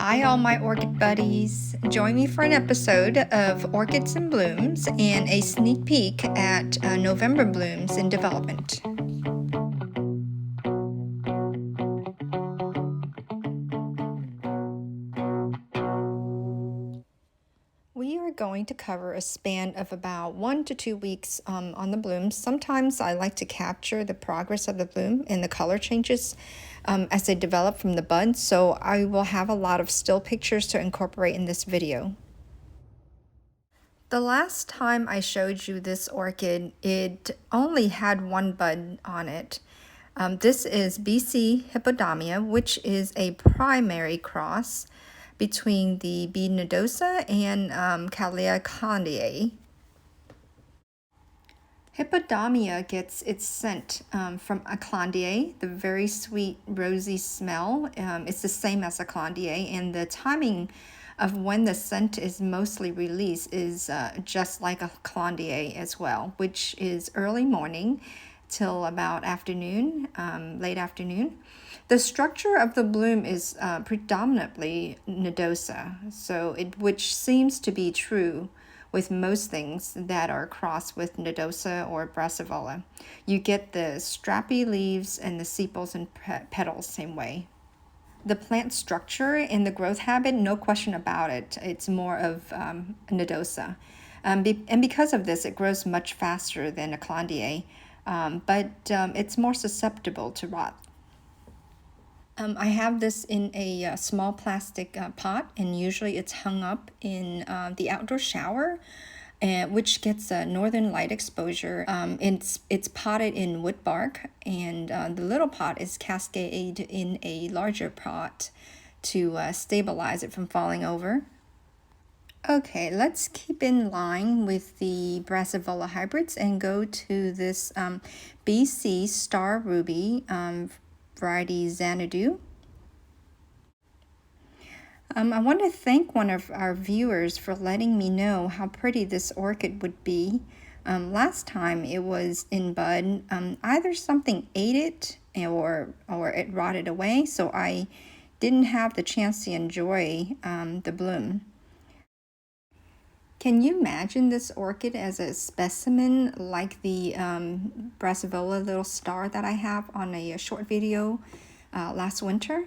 Hi all my orchid buddies. Join me for an episode of Orchids and Blooms and a sneak peek at November blooms in development. We are going to cover a span of about 1 to 2 weeks on the blooms. Sometimes I like to capture the progress of the bloom and the color changes as they develop from the bud, so I will have a lot of still pictures to incorporate in this video. The last time I showed you this orchid, it only had one bud on it. This is BC Hippodamia, which is a primary cross between the B. nodosa and CALiMAGic. Hippodamia gets its scent from Aclandier, the very sweet rosy smell. It's the same as Aclandier, and the timing of when the scent is mostly released is just like Aclandier as well, which is early morning till about afternoon, late afternoon. The structure of the bloom is predominantly nodosa, which seems to be true with most things that are crossed with nodosa or Brassivola. You get the strappy leaves and the sepals and petals same way. The plant structure and the growth habit, no question about it, it's more of nodosa. And because of this, it grows much faster than Aclandier, but it's more susceptible to rot. I have this in a small plastic pot, and usually it's hung up in the outdoor shower, which gets northern light exposure. It's potted in wood bark, and the little pot is cascaded in a larger pot to stabilize it from falling over. Okay, let's keep in line with the Brassivola hybrids and go to this BC Star Ruby variety Xanadu. I want to thank one of our viewers for letting me know how pretty this orchid would be. Last time it was in bud, either something ate it or it rotted away, so I didn't have the chance to enjoy the bloom. Can you imagine this orchid as a specimen like the Brassivola little star that I have on a short video last winter?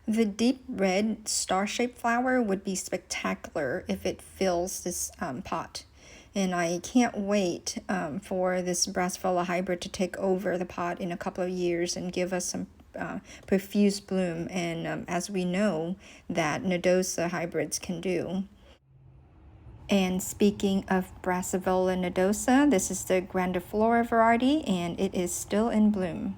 The deep red star-shaped flower would be spectacular if it fills this pot. And I can't wait for this Brassivola hybrid to take over the pot in a couple of years and give us some profuse bloom, and as we know that nodosa hybrids can do. And speaking of Brassivola nodosa, this is the grandiflora variety, and it is still in bloom.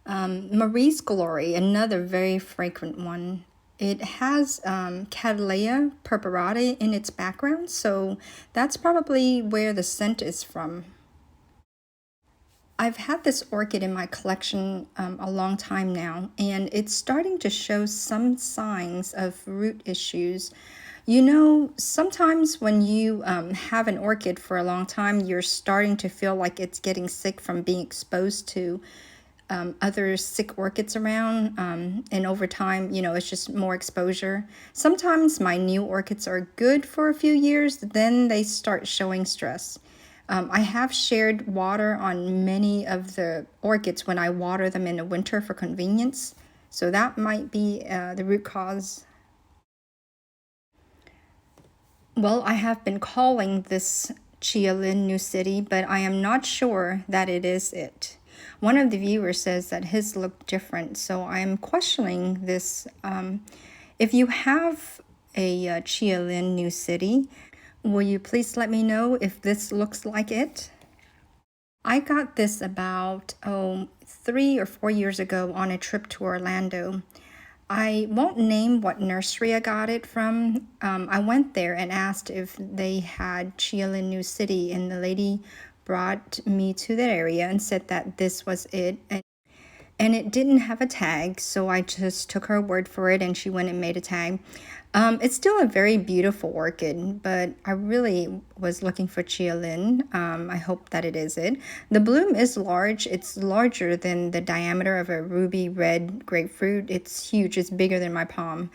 Marie's Glory, another very fragrant one. It has Cattleya purpurata in its background, so that's probably where the scent is from. I've had this orchid in my collection a long time now, and it's starting to show some signs of root issues. You know, sometimes when you have an orchid for a long time, you're starting to feel like it's getting sick from being exposed to other sick orchids around, and over time, you know, it's just more exposure. Sometimes my new orchids are good for a few years, then they start showing stress. I have shared water on many of the orchids when I water them in the winter for convenience, so that might be the root cause. Well, I have been calling this Chia Lin New City, but I am not sure that it is it. One of the viewers says that his looked different, so I am questioning this. If you have a Chia Lin New City, will you please let me know if this looks like it? I got this about 3 or 4 years ago on a trip to Orlando. I won't name what nursery I got it from. I went there and asked if they had Chia Lin New City, and the lady brought me to that area and said that this was it. And and it didn't have a tag, so I just took her word for it and she went and made a tag. It's still a very beautiful orchid, but I really was looking for Chia Lin. I hope that it is it. The bloom is large. It's larger than the diameter of a ruby red grapefruit. It's huge. It's bigger than my palm.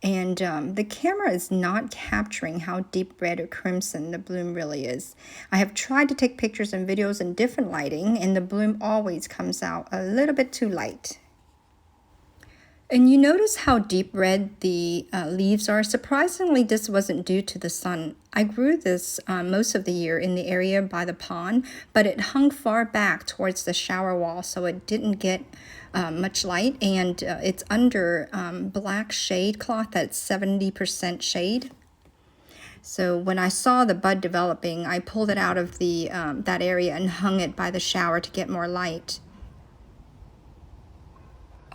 And the camera is not capturing how deep red or crimson the bloom really is. I have tried to take pictures and videos in different lighting, and the bloom always comes out a little bit too light. And you notice how deep red the leaves are? Surprisingly, this wasn't due to the sun. I grew this most of the year in the area by the pond, but it hung far back towards the shower wall, so it didn't get much light, and it's under black shade cloth that's 70% shade. So when I saw the bud developing, I pulled it out of the that area and hung it by the shower to get more light.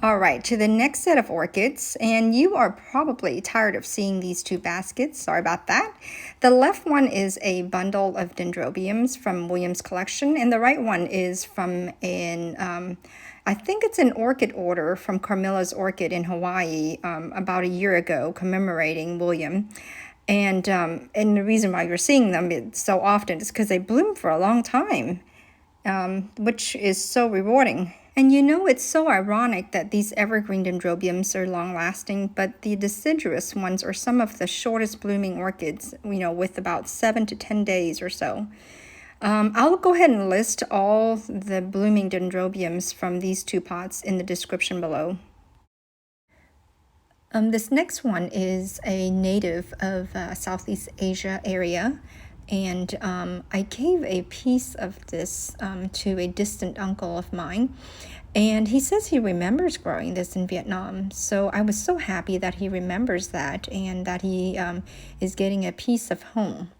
All right, to the next set of orchids, and you are probably tired of seeing these two baskets. Sorry about that. The left one is a bundle of Dendrobiums from Williams' collection, and the right one is from I think it's an orchid order from Carmilla's Orchid in Hawaii about a year ago, commemorating William. And the reason why you're seeing them so often is because they bloom for a long time, which is so rewarding. And you know, it's so ironic that these evergreen dendrobiums are long-lasting, but the deciduous ones are some of the shortest blooming orchids, you know, with about 7 to 10 days or so. I'll go ahead and list all the blooming dendrobiums from these two pots in the description below. This next one is a native of Southeast Asia area. And I gave a piece of this to a distant uncle of mine, and he says he remembers growing this in Vietnam. So I was so happy that he remembers that and that he is getting a piece of home.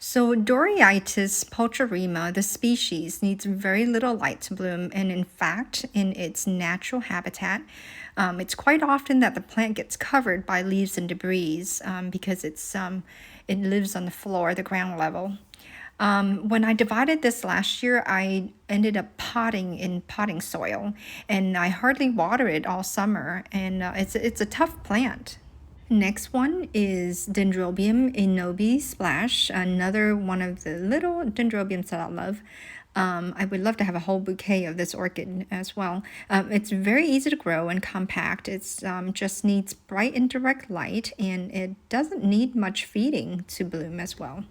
So Doritis pulcherrima, the species, needs very little light to bloom, and in fact, in its natural habitat, it's quite often that the plant gets covered by leaves and debris because it lives on the floor, the ground level. When I divided this last year, I ended up potting in potting soil, and I hardly water it all summer, and it's a tough plant. Next one is Dendrobium Enobi Splash, another one of the little dendrobiums that I love. I would love to have a whole bouquet of this orchid as well. It's very easy to grow and compact. It's just needs bright and direct light, and it doesn't need much feeding to bloom as well.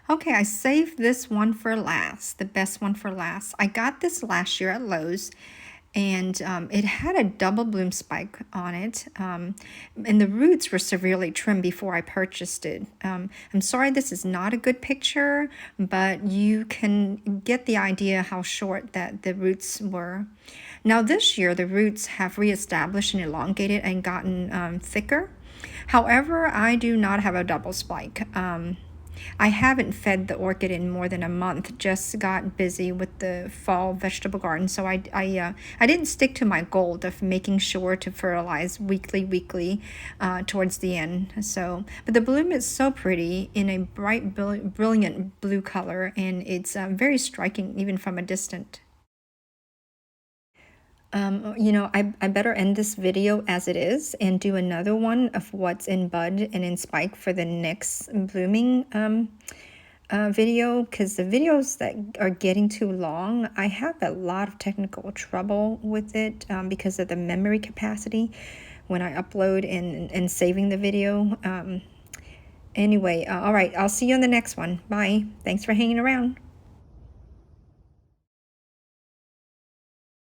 Okay, I saved this one for last, the best one for last. I got this last year at Lowe's, and it had a double bloom spike on it, and the roots were severely trimmed before I purchased it. I'm sorry this is not a good picture, but you can get the idea how short that the roots were. Now this year the roots have reestablished and elongated and gotten thicker. However, I do not have a double spike. I haven't fed the orchid in more than a month, just got busy with the fall vegetable garden, so I didn't stick to my goal of making sure to fertilize weekly towards the end. So, but the bloom is so pretty in a bright, brilliant blue color, and it's very striking even from a distance. You know, I better end this video as it is and do another one of what's in bud and in spike for the next blooming video, because the videos that are getting too long, I have a lot of technical trouble with it because of the memory capacity when I upload and saving the video. Anyway, all right, I'll see you on the next one. Bye. Thanks for hanging around.